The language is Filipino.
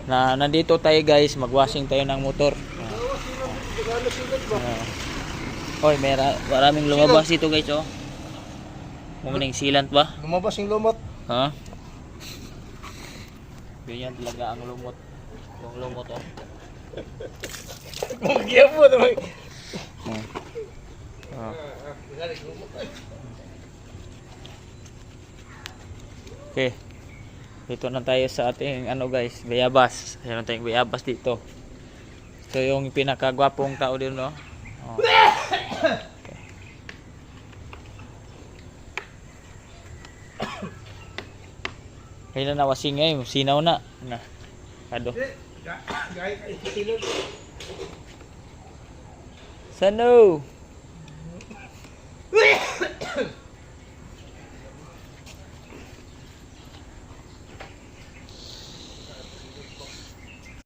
Na nandito tayo guys, magwashing tayo ng motor. Hoy, maraming lumabas dito guys, oh. Mumuning silant ba? Lumabas yung lumot. Ha? Ganyan talaga ang lumot. Yung lumot, oh. Magyan mo naman. Oh. Okay. Dito na tayo sa ating ano guys, bayabas. Meron tayong bayabas dito. Ito yung pinakagwapong tao din, no? Oh. Okay. Kailan na wasing ngayon? Sinaw na. Na. Kado. Sano?